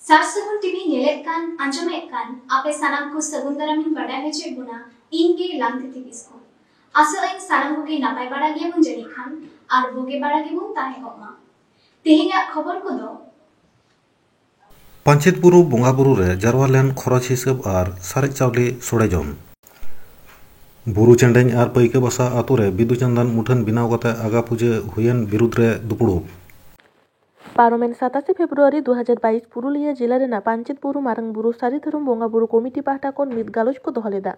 सारसगुन TV नेलेत कान आंजमेत कान आपे सानाम को सगुन दारामिन बड़ाय हेचे गुना इनगे लांगतिति किसको आसो इन सानाम को की नापाय बड़ा गे बुन जनी खान आर बोगे बड़ा गे बुन ताहे कोमा तेहेगा खबर को दो पंचायत बुरु बोंगा बुरु रे जारवा लेन खरच हिसाब आर सारे चावले सोड़े जम बुरु चेंडें आर पैके बसा आतु रे बिदु चंदन मुठन बिनाव कते आगा पुजे हुयन बिरुद रे दुपुड़ु पारोमेन 27 फेब्रुआरी 2022 पुरुलिया जिला रेना पंचायत बुरु मारंग बुरु सारी धरम बोंगा बुरु committee पाहटा kon mit galoch ko dohole da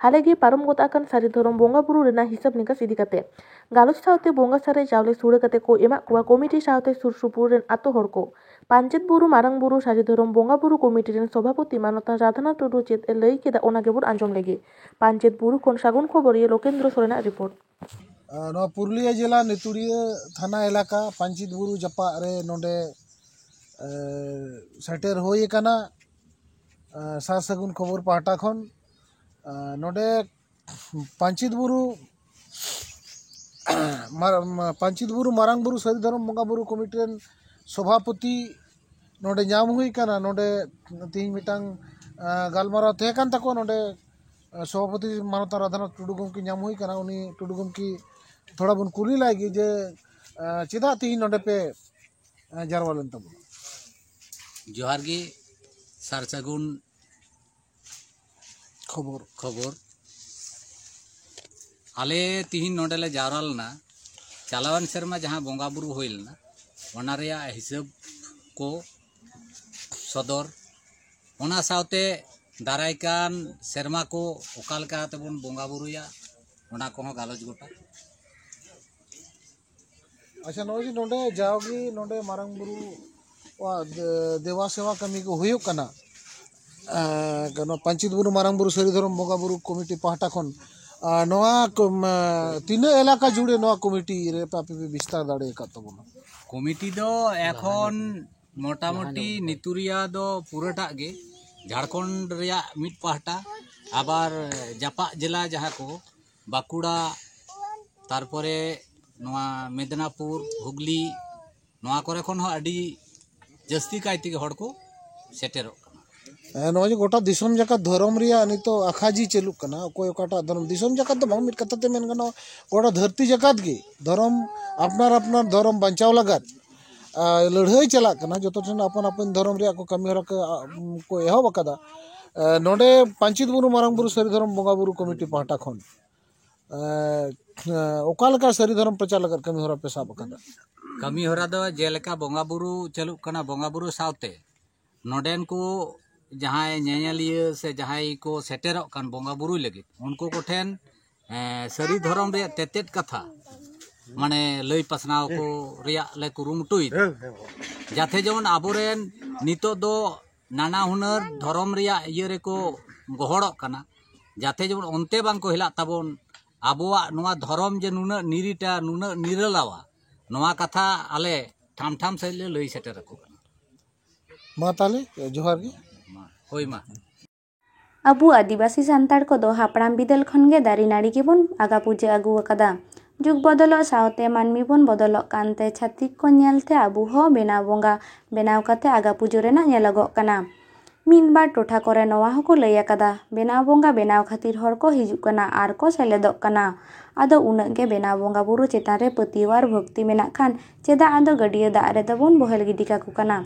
halegi parom got akan sari धरम बोंगा बुरु रेना हिसाब निकास इदी kate galoch सावते बोंगा सारे चावले सुड़े kate को एमा कुआ कमिटी सावते सुरसुपुर रेन आतो हर को पंचायत बुरु मारंग बुरु सारी धरम बोंगा बुरु कमिटी रेन सभापति मानता राधना टुडू चेत ए लई केदा ओना गेबुर आंजम लेगे पंचायत बुरु kon सागुन खबर ये लोकेंद्र सोरेना रिपोर्ट पुरुलिया जिला नितुड़िया थाना इलाका पंचायत बुरु जपा रे नोडे सेटेर होई काना सार सगुन खबर पाहटा खन नोडे पंचायत बुरु मारंग बुरु सरी धरम बोंगा बुरु कमिटी रेन सभापति नोडे नाम हुई काना नोडे तीन मिटांग गालमारा थे कान तको नोडे सभापति मानता राधना टुडू गमकी नाम हुई काना उनी टुडू गमकी थोड़ा बन कुली लागी जे चिदा तीन नोडे पे जारवा लेन तब जोहार गे सार सगुन खबर आले तीन नोडे ले जावरा लेना चालावन सेरमा जहां बोंगा बुरु होई लेना ओना रेया हिसाब को सदर ओना सावते दारायकान सेरमा को ओकालका तबन बोंगा बुरुया ओना को गालोज गोटा अच्छा नोजी नोडे जाओगी नोडे मारंग बुरु वा देवा सेवा कमी को हुयो कना पंचायत बुरु मारंग बुरु सरी धरम बोंगा बुरु कमिटी पाहटा खन नोआ तीन एलाका जुड़े नोआ कमिटी रे पापे विस्तार दाड़े का तबना कमिटी दो एखन मोटामुटी नितुरिया दो पुराटा गे झारखंड रेया मिट पाहटा आबार जापा जिला जहाँ को बाकुड़ा तारपरे नोआ मेदिनीपुर हुगली नोआ करे खन हो अडी जस्ती कायते हड़ को सेटेरो नोआ जे गोटा दिसम जका धर्म रिया नितो अखाजी चलुक कना कोय ओकाटा धर्म दिसम जका तो मिट कथाते मेन गनो गोटा धरती जकात गे धर्म अपनार धर्म बचाव लागत लड़ाई चला कना जो अपन अपन धर्म रिया को कमी हरा को एहब कदा नोडे पंचायत बुरु मारंग बुरु सरी धर्म बोंगा बुरु कमिटी पाहटा खन ओकालका सरी धर्म प्रचार लगर कमी हरा पे साब कदा कमी हरा दो जेलका बोंगा बुरु चलुक कना बोंगा बुरु सावते नोडेन को जहां नेनेलिया से जहां को सेटेरोक कान बोंगा बुरु लगे उनको को ठेन सरी धर्म रे तेतेत कथा माने लई पसनाव को रिया ले कुरुमुटुई जाथे जेमन आबोरेन नितो दो नाना हुनर धर्म रिया इये रे को गहड़क कना जाथे जेमन ओनते बांग को हिला ताबोन आबोआ नोआ धर्म जे नुना निरिटा नुना निरलावा नोआ कथा आले ठाम ठाम से लई सेटर को मा ताले जोहार गे होई मा अबु आदिवासी सान्ताड़ को दो हापड़ाम बिदल खनगे दारी नाड़ी के बन आगा पूजे आगु अकदा जुग बदलो सावते मानमी बन बदलो कानते छातिक को नेलते आबु हो बेनाव बोंगा बेनाव कते आगा पूजो रेना नेलगो कना मीन बार टोठा करे नोआ हको लई अकदा बेनाव बोंगा बेनाव खातिर हर को हिजुक कना आर को सेलेदोग कना आदो उनग गे बेनाव बोंगा बुरु चेतान रे पतिवार भक्ति मेना खान चेदा आदो गडिया दा रे दबन बहेल गिदी काकु कना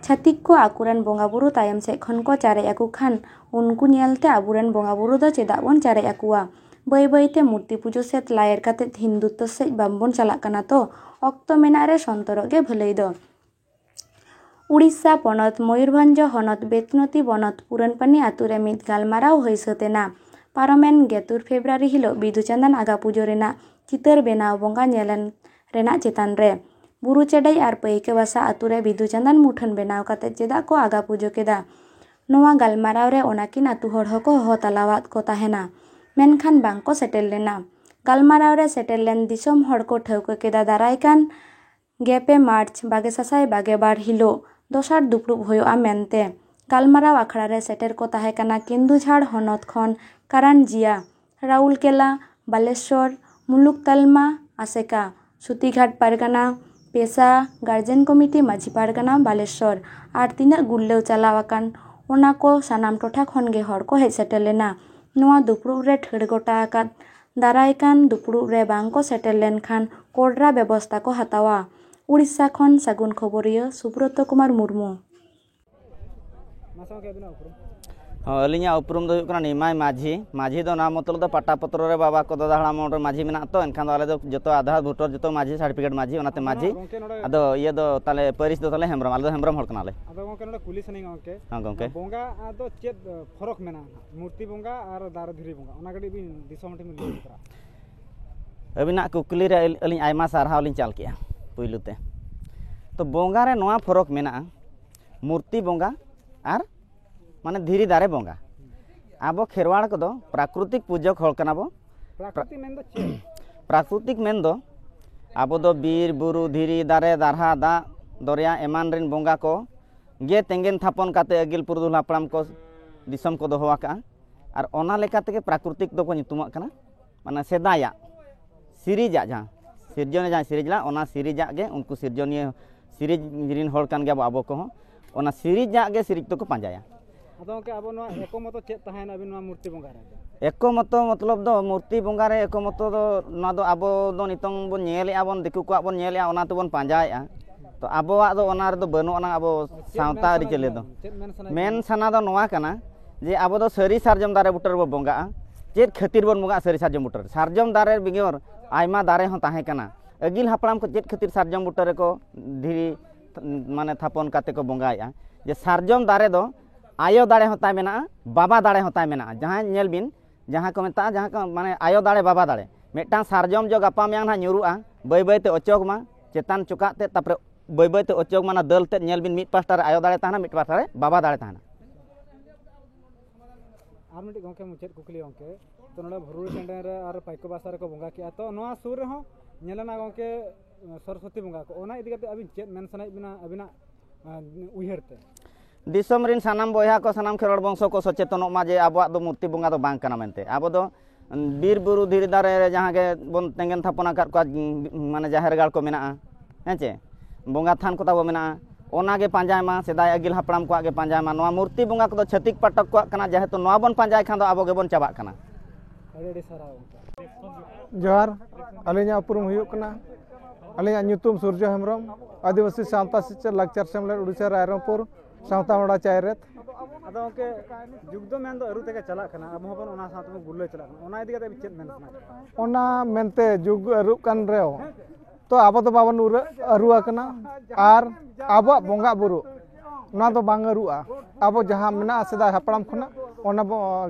छातिक को आकुरन बोंगा बुरु तायम से खन को चारे आकु खान उनको नेलते आबुरन बोंगा बुरु दो चेदा बन चारे आकुआ बै बैते मूर्ति पुजो सेत लायर काते हिंदुत्व से बामबन चला कना तो अक्तो मेना रे संतरो गे भलई दो उड़ीसा पनत मयूरभंज हनत बेतनती बनत पुरनपानी आतुरे मित गालमाराव हई सतेना पारमेन 23 फेब्रुआरी हिलो बिदुचंदन आगा पुजो रेना चितर बेनाव बोंगा नेलन रेना चेतान रे बुरु चेडई आर पैके बासा आतुरे बिदुचंदन मुठन बेनाव काते चेदा को आगा पुजो केदा नोआ गालमाराव रे ओनाकिन आतु हड़ हको हो तलावात को ताहेना मेनखान बांको सेटेल लेना गालमाराव रे सेटेल लेन दिसोम हड़ को ठौका केदा दारायकान 2 मार्च 2022 हिलो दोसार दुपुब होयोआ मेनते गालमाराव आखड़ा रे सेटेर को ताहे कना केन्दुझाड़ हनत खन कारानजिया राउलकेला बालेश्वर मुलुक तालमा आसेका सुतीघाट पारगाना पेशा गार्जेन कमिटी माझी पारगाना बालेश्वर और तीना गुल्लो चलावाकान ओना को सानाम टोठा खन गे हर को हेज सेटेल लेना नोआ दुपुरुब रे ठेड़ गोटा आकाद दारायकान दुपुरुब रे बांग को सेटेल लेन खान कोडरा व्यवस्था को हतावा उड़ीसा खन सागुन खबरिया सुब्रत कुमार मुर्मू अलिया उपरुम दो निमाय माझी माझी दो ना मतलब पाटा पत्र रे बाबा को दादा हड़ाम माझी मेना तो एनखान आले दो जतो आधार भोटर जतो माझी सर्टिफिकेट माझी ओनाते माझी अदो ये दो ताले परिस दो ताले हेमरम आले हेमरम हड़ कनाले अदो गोंके नोडे कुली सनी गोंके हां गोंके बोंगा आदो चेत फरक मेना मूर्ति बोंगा और दार धीरी बोंगा ओना गडी बिन दिसोमटी मिल करा अबिना कुकली रे अलिन आयमा सारहाव लिन चाल किया पुइलुते तो बोंगा रे नोआ फरक मेना मूर्ति बोंगा और माने धीरी दारे बोंगा अब खेरवाड़ को प्राकृतिक पूजक हल कना बो प्राकृतिक मेन दो अब दो बीर बुरु धीरी दारे दारहा दा दरिया एमान रिन बोंगा को गे तेंगेन थापन काते अगिल पुरदुल हापड़ाम को दिसम को दोहो आका और ओना लेका तेगे प्राकृतिक दो को नितुमक कना माने सेदाया सिरिजा जहां सिरजन जहां सिरिजला ओना सिरिजा गे उनको सिरजनीय सिरिज रिन हल कान गे अब को ओना सिरिजा गे सिरिज तो को पांजाया अदो के अब नो एको मतो चेत तहन अबिन नो मूर्ति बोंगा रे एको मतो मतलब दो मूर्ति बोंगा रे एको मतो दो ना दो अब दो नितंग बोन नेले आबन दिकु को बोन नेले ओना तो बोन पांजाया तो अबवा दो ओना रे दो बनु ओना अब सावता रि चले दो मेन सना दो नोआ कना जे अब दो सरी सारजम दारे बुटर बो बोंगा चेत खातिर बोन बोंगा सरी सारजम बुटर सारजम दारे बिगोर आयमा दारे हो ताहे कना अगिल हापड़ाम को चेत खातिर सारजम बुटर को धीरी माने थापन काते को बोंगाया जे सारजम दारे दो आयो दाड़े होता मेना बाबा दाड़े होता मेना जहाँ नेल बिन जहाँ को मेता जहाँ को माने आयो दाड़े बाबा दाड़े मेटां सारजम जो गापा मेयां ना ᱧᱩᱨᱩᱜᱼᱟ बै बै ते अचोक मा चेतान चुका ते तापर बै बै ते अचोक मा ना दल ते नेल बिन मिट पास्टा रे आयो दाड़े ताहना मिट पास्टा रे बाबा दाड़े ताहना आर मिट गोंके मुचेत कुकली गोंके तो नोडे भरुड़ चंडे रे आर पाइको बासा रे को बोंगा किया तो नोआ सुर रे हो नेलना गोंके सरस्वती बोंगा को ओना इदि कते अबिन चेत मेन सनाय बिना अबिना उयहरते दिसम रिन सानाम बोया को सानाम खेरड़ वंश को सचेतन मा जे आबो दो मूर्ति बोंगा दो बांग कना मेनते आबो दो बीर बुरु धीरे दारे जहाँ के बन तेंगेन थापना काट को माने जाहेर गाड़ को मेना हेचे बोंगा थान को ताबो मेना ओना गे पांजायमा सेदाय अगिल हापड़ाम को आगे पांजायमा नोआ मूर्ति बोंगा को छतिक पाटक को कना जहे तो नोआ बन पांजाय खान दो आबो गे बन चाबाक कना जोहार अलिया उपरुम हुयुक कना अलिया ᱧᱩᱛᱩᱢ सूर्य हेमरम आदिवासी सावता शिक्षा लाक्चर सेमलेट उड़ीसा रायरंगपुर सावता मोड़ा चायरेत अदो के जुग दो मेन दो अरु तेगे चला कना अब होबन ओना साथ में गुल्ले चला कना ओना इदि कते चेत मेन ओना मेनते जुग अरु कान रेओ तो अब तो बाबन अरुआ कना आर अब बोंगा बुरु ना तो बांग अरुआ अब जहां मेना सेदा हापड़ाम खना ओना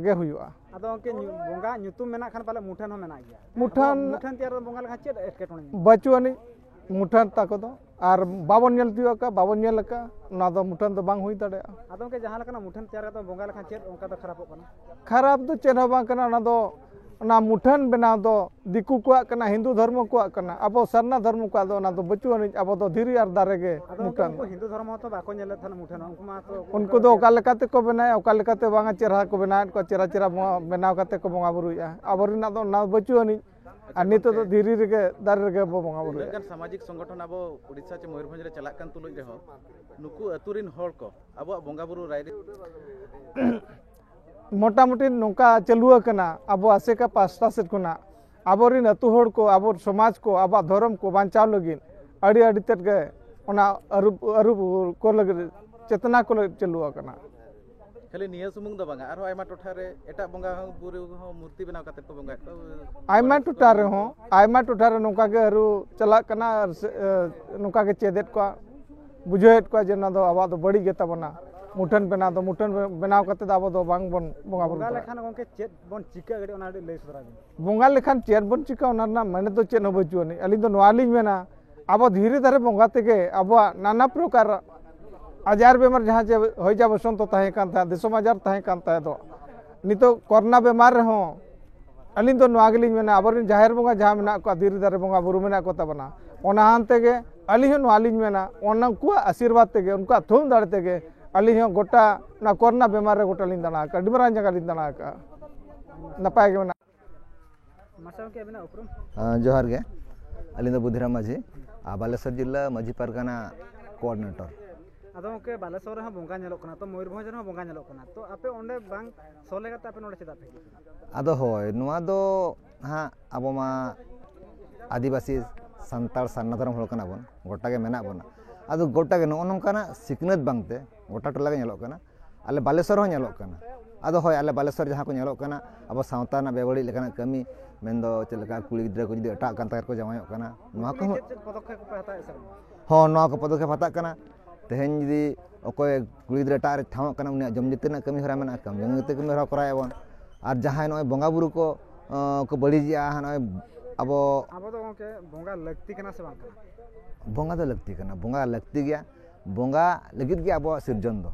गे हुयुआ अदो के बोंगा ᱧᱩᱛᱩᱢ मेना खान पाले मुठन हो मेना गया मुठन त्यार बोंगा लखा चेत एटकेटोनी बचुआनी मुठन ताको दो और बाबन नेल दियो का बाबन नेल का ना दो मुठन तो बांग हुई दड़े अदो के जहां लखना मुठन त्यार का बोंगा लखा चेत ओंका तो खराब होकना खराब तो चेन हो बांग कना ना दो ना मुठन बनाव दो दिकु को कना हिंदू धर्म को कना अब सरना धर्म को दो ना तो बचुआनी अब तो धीरी और दारे गे मुठन हिंदू धर्म तो बाको नेले थान मुठन उनको मा तो उनको दो ओका लेकाते को बनाय ओका लेकाते बांगा चेहरा को बनाय को चेहरा चेहरा बनाव काते को बोंगा बुरुया अबरिना दो ना बचुआनी और नित तो धीरे रे दारे रे बोंगा बुरु लेकिन सामाजिक संगठन अब उड़ीसा चे मयूरभंज रे चला कान तुलुज रे हो नुकु अतुरिन हर को अब बोंगा बुरु राय मोटा मोटी नौका चलुआ कना अब आसेका पास्ता सेट कोना आबोरिन अतु हर को अब समाज को अब धर्म को बांचाव लगिन अड़ी अड़ी तेट गे ओना अरु को लगे चेतना को चलुआ कना खाली निया सुमुंग दो बांगा आरो आयमा टोठा रे एटा बोंगा बुरु हो मूर्ति बनाव काते को बोंगा आयमा टोठा रे हो आयमा टोठा रे नौका के अरु चला कना नौका के चेदेत को बुझेत को जे ना दो अब दो बड़ी गेता बना मुठन बना दो मुठन बनाव काते दाबो दो बांग बन बोंगा बुरु लेखान गोंके चेत बन चिका गडी ओना ले सुदरा बोंगा लेखान चेत बन चिका ओना ना माने तो चेन हो बचुनी अली दो नवाली मेना अब धीरे धीरे बोंगा तेगे अब नाना प्रकार आजार बेमार जहाँ चे हो जा बसंत तहे दिसम आजार तहे दो नितो कोरोना बेमार रहो अली तो नागली मेना अब जाहिर बोंगा जहाँ मेना को धीरे धीरे बोंगा बुरु मेना को तबना ओना हानते गे अली हो नाली मेना उनको आशीर्वाद तेगे उनको थूम दाड़े तेगे अली हो गोटा ना कोरोना बेमार रे गोटा लिन दाना का डिमरा जगह लिन दाना का नपाय गे मेना मासाव के बिना उपरम जोहार गे अली दो बुधिराम माझी बालेश्वर जिला माझी पारगाना कोऑर्डिनेटर आदो के बालेश्वर रे बोंगा नेलो कना तो मयूरभंज रे बोंगा नेलो कना तो आपे ओंडे बांग सोले गाते आपे नोडे चेदा पे आदो होय नुआ दो हा आबो मा आदिवासी संताल सारना धर्म हल कना बोन गोटा के मेना बोना आदो गोटा के नो नोंकाना सिकनत बांगते गोटा टोला के नेलो कना आले बालेश्वर हो नेलो कना आदो होय आले बालेश्वर जहां को नेलो कना अब सावता ना बेबड़ी लेकना कमी मेंदो चलका कुली गिद्रा को जदी अटा कांता को जमायो कना नुआ को पदक्षेप पे हता एसर हो नुआ को पदक्षेप हता कना तेहेन जदी अकोय कुली गिद्रा टा रे ठाव कना उनी जम जते ना कमी हरा मेना कम जम जते कमी हरा कराय बन आर जहां नय बोंगा बुरु को बळिजिया नय अब दो के बोंगा लगती कना से बांग कना बोंगा दो लगती कना बोंगा लगती गया बोंगा लगित गया अब सिरजन दो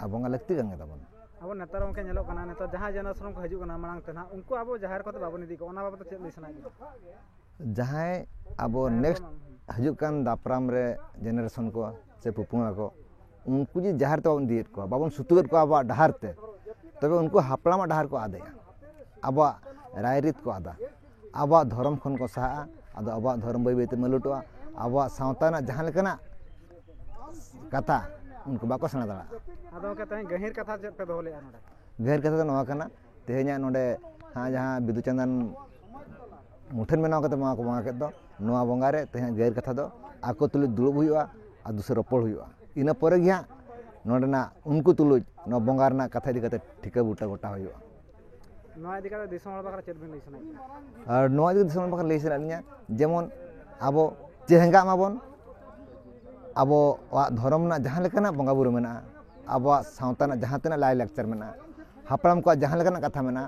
अब बोंगा लगती गंगे तबन अब नेतार के नेलो कना नेता जहां जनरेशन को हजू कना मांग तना उनको अब जाहिर को बाबू निदी को ओना बाबत चेत लिसना जहां अब नेक्स्ट हजू कान दापराम रे जनरेशन को से पुपुंगा को उनको जी जाहिर तो दियत को बाबन सुतुगत को अब डहार ते तबे उनको हापलामा डहार को आदया अब रायरित को आदा अब धर्म खन को सहा आदो अब धर्म बई बईते मलुटवा अब सावता ना जहां लेकना कथा उनको बाको सना दड़ा आदो के तहे गहिर कथा चेत पे दोले नोडे गहिर कथा तो नवा कना तेहे냐 नोडे हां जहां बिदु चंदन मुठन मेना कते मा को मा के दो नवा बोंगा रे तेहे गहिर कथा दो आको तुलु दुलुब हुआ आ दूसरे रोपड़ हुआ इना परे गया नोडना उनको तुलु न बोंगा रना कथा दि कते ठिका बुटा गोटा हुआ नवा इदी कते दिसम बाकरा चेत बिन लइसना और नवा इदी दिसम बाकरा लइसना निया जेमन आबो चेहंगा माबन आबो धर्म ना जहां लेकना बोंगा बुरु मेना आबो सावता ना जहां तना लाय लेक्चर मेना हापड़ाम को जहां लेकना कथा मेना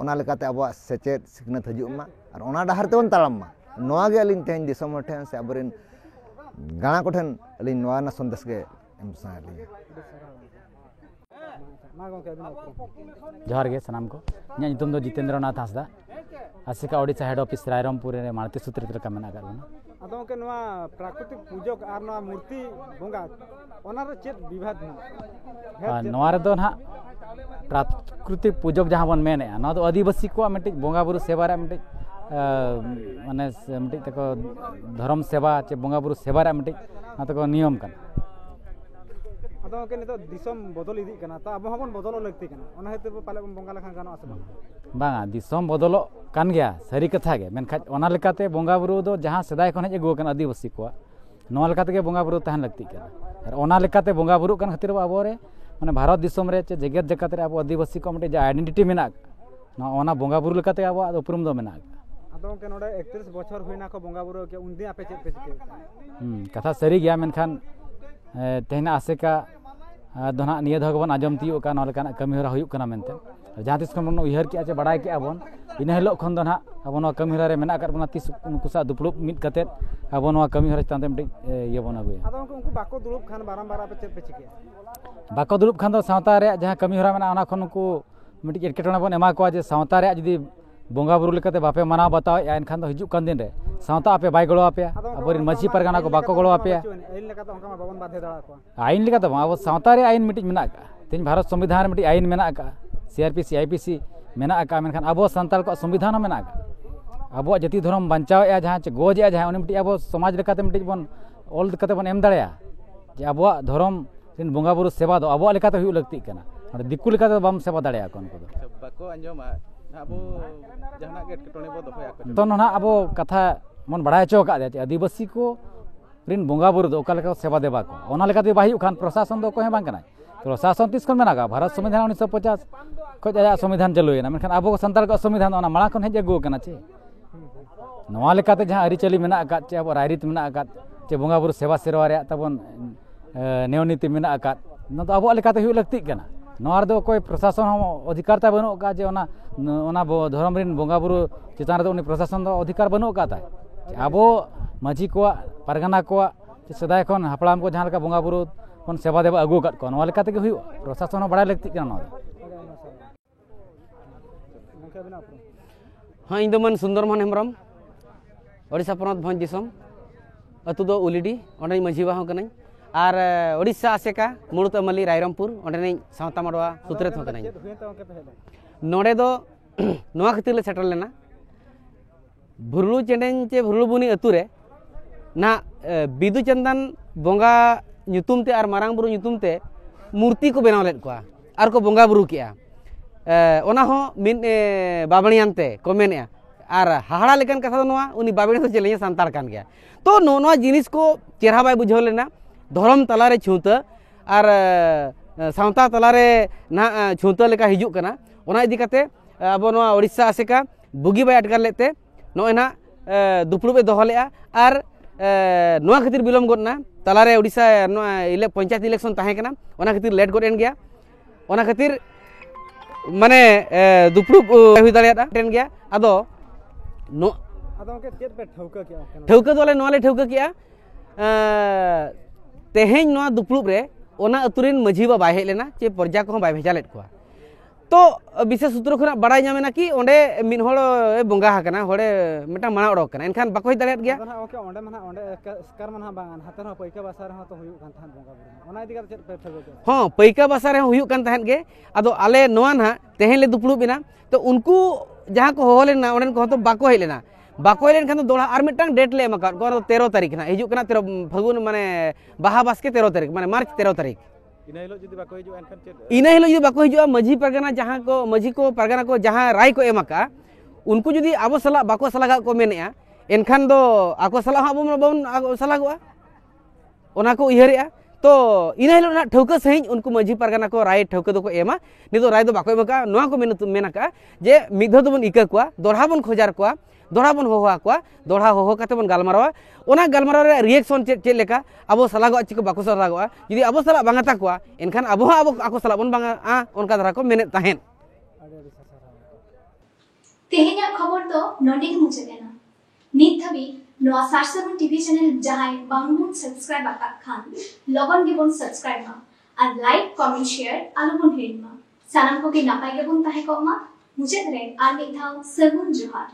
ओना लेकाते आबो सेचेत सिकनत हजुमा और ओना डहार तेबन तालम मा नवा गे अलिन तेन दिसम ठेन से अबरिन गाना कोठन अलिन नवा ना संदेश गे एम साली जोहार गे सनाम को इᱧᱟᱹᱜ ᱧᱩᱛᱩᱢ ᱫᱚ ᱡᱤᱛᱮᱱᱫᱨᱚᱱᱟᱛᱷ ᱦᱟᱸᱥᱫᱟ आसिका ओडिशा हेड ऑफिस रायरमपुर रे मानती सूत्र लेका मेना करबना आदो के नवा प्राकृतिक पूजक आर नवा मूर्ति बोंगा ओना रे चेत विवाद ना नवा रे दो ना प्राकृतिक पूजक जहां बन मेने ना तो आदिवासी को मिटे बोंगा बुरु सेवा रे मिटे माने मिटे तको धर्म सेवा चे बोंगा बुरु सेवा रे मिटे ना तको नियम कन आदो के नितो दिसम बदल इदी कना तो अब हमन बदल लगती कना ओना हेते पाले बोंगा लखा गानो आसे बांगा दिसम बदल कान गया सरी कथा गे मेनखा ओना लेकाते बोंगा बुरु दो जहां सदाय खन हेज अगु कन आदिवासी को नवा लेकाते गे बोंगा बुरु तहन लगती कना और ओना लेकाते बोंगा बुरु कन खातिर आबो रे माने भारत दिसम रे चे जगत जगत रे आबो आदिवासी को मटे आइडेंटिटी मेना ना ओना बोंगा बुरु लेकाते आबो उपरुम दो मेना आदो के नोडे 31 बछर होइना को बोंगा बुरु के उनदी आपे चेत पे चिके कथा सरी गया मेनखान तेहना आसेका दोना निया धग बन आजम तियो का नलकाना कमी हरा हुयुक कना मेनते जहां तिस खन बन उयहर के आचे बडाय के आबन इना हेलो खन दो ना अब नो कमी हरा रे मेना कर बना तिस उनको सा दुपलुप मिट कते अब नो कमी हरा तांते मिट ये बन आगु आदो उनको बाको दुलुप खान बारंबार आपे चेत पे चिके बाको दुलुप खान दो सावता रे जहां कमी हरा मेना ओना खन को मिट एटकेटोना बन एमा को जे सावता रे जदी बोंगा बुरु लेकाते बापे मना बताओ या एनखान दो हिजु कान दिन रे सावता आपे बाय गळो आपे अबरिन मछि परगाना को बाको गळो आपे आइन लेका तो हमका बाबन बाधे दड़ा को आइन लेका तो अब सावता रे आइन मिट मेना का तीन भारत संविधान मिट आइन मेना का सीआरपीसी आईपीसी मेना का मेनखान अब संताल को संविधान मेना का अब जाति धर्म बचाव या जहां गोज या जहां उनी मिट अब समाज लेकाते मिट बन ऑल कते बन एम दड़या जे अब धर्म तीन बोंगा बुरु सेवा दो अब लेकाते हुई लगती कना और दिक्कु लेकाते बाम सेवा दड़या कोन को बाको अंजमा अब जहां गेट कटोने बो दफया तो ना अब कथा मन बड़ा चो का दे आदिवासी को रिन बोंगा बुरु दो ओका लेका सेवा देबा को ओना लेकाते बाही खान प्रशासन दो को हे बांग कना प्रशासन तिस खन मेना का भारत संविधान 1950 को आया संविधान चलुयना मेनखान अब संताल को संविधान ओना माला खन हेज अगु कना चे नवा लेकाते जहां अरि चली मेना का चे अब रायरित मेना का चे बोंगा बुरु सेवा सेवा रे तबन नेवनीति मेना का न तो अब लेकाते हुई लगती कना नवा दो कोई प्रशासन अधिकारता बनो का जे ओना धर्म रिन बोंगा बुरु चितान रे उनी प्रशासन दो अधिकार बनो का ता अब माझी को परगना को सदाय खन हपड़ाम को जहां लेका बोंगा बुरु कोन सेवा देबा अगु काट को नवा लेकाते हुई प्रशासन बड़ा लगती कना हाँ इन मन सुंदरमोहन हेम्ब्रम ओडिशा पनत भंज दिसम अतु दो उलिडी ओंडे माझी बाहो कनाई और ओडिशा आसेका मुड़ुत अमली रायरमपुर ओंडे सावता मडवा सुत्रेत हो कनाई नोडे दो नोआ खातिर ले सेटल लेना भुरलु चेंडेन चे भुरलु बुनी अतु रे ना बिदु चंदन बोंगा nyutum te ar marang buru nyutum te मूर्ति को बनाव लेट को आर को बोंगा बुरु किया ओना हो मिन बाबणियान ते को मेने आर हाहाड़ा लेकन कथा नोआ उनी बाबणी तो चलेया सांतार कान गया तो नोआ जिनिस को चेहरा बाय बुझाव लेना धर्म तलारे छूत आर सावता तलारे ना छूत लेका हिजुक कना ओना इदी कते अब नोआ ओडिशा आसेका बुगी बाय अटकार लेते नोय ना दुपड़ू बे दोहो लेआ आर नोआ खातिर बिलम गदना तलारे ओडिशा पंचायत इलेक्शन ताहे कना ओना खातिर लेट गद एन गया ओना खातिर माने दुपड़ू हुई दाड़ियादा टेन गया आदो नो आदो के चेत पे ठौका किया ठौका दोले नोले ठौका किया तेहेñ नोआ दुपड़ू रे ओना अतुरिन मझी बा बाय हेज लेना चे प्रजा को बाय भेजा लेट को तो विशेष सूत्र खना बड़ाई नामेना कि ओंडे मिन होड़ बोंगा हकना होड़े मिटा माना ओडक कना एनखान बाको दाड़ियात गया ओके ओंडे माना ओंडे स्कार माना बांगान हाते न पैका बासा रे तो हुयु कान थान बोंगा बुरु ओना इदी का चेत पे ठौका हां पैका बासा रे हुयु कान थान गे आदो आले नोआ ना तेहेñ ले दुपड़ू बिना तो उनको जहां को हो लेना ओंडे को तो बाको हेज लेना बाको हेज लेन खान दोड़ा आर मिटांग डेट ले एमका को 13 तारीख ना हिजु कना 13 फागुन माने बाहा बासके 13 तारीख माने मार्च 13 तारीख इना हिलो जुदी बाको हिजुआ मझी परगना जहां को मझी को परगना को जहां राय को एमका उनको जुदी आबो सला बाको सलागा को मेनेआ एनखान दो आको सला हाबो बाबन सलागोआ ओना को उयहरेआ तो इना हिलो ना ठौका सही उनको मझी परगना को राय ठौका दो को एमा निदो राय दो बाको एमका नोआ को मेनका जे मिधो दो बन इका कोआ दोढ़ा बन खोजार कोआ दोढ़ा बन होहा कोआ दोढ़ा होहो काते बन गालमारावा ओना गालमाराव रे रिएक्शन चेक लेका आबो सलागो चिको बाको सलागोआ जुदी आबो सला बांगाता कोआ एनखान आबो आबो आको सला बन बांगा आ ओनका धरा को मेने ताहेन तेहेña खबर तो नोंडे मुचादेना नित धाबी नोआ सारसागुन टीवी चैनल जहां बांगबुन सब्सक्राइब आका खान लगन गेबुन सब्सक्राइब मा और लाइक कमेंट शेयर आलुबुन हिड़मा सानाम को के नापाय गेबुन ताहे को मा मुचाद रे आर मिद धाव सगुन जोहार।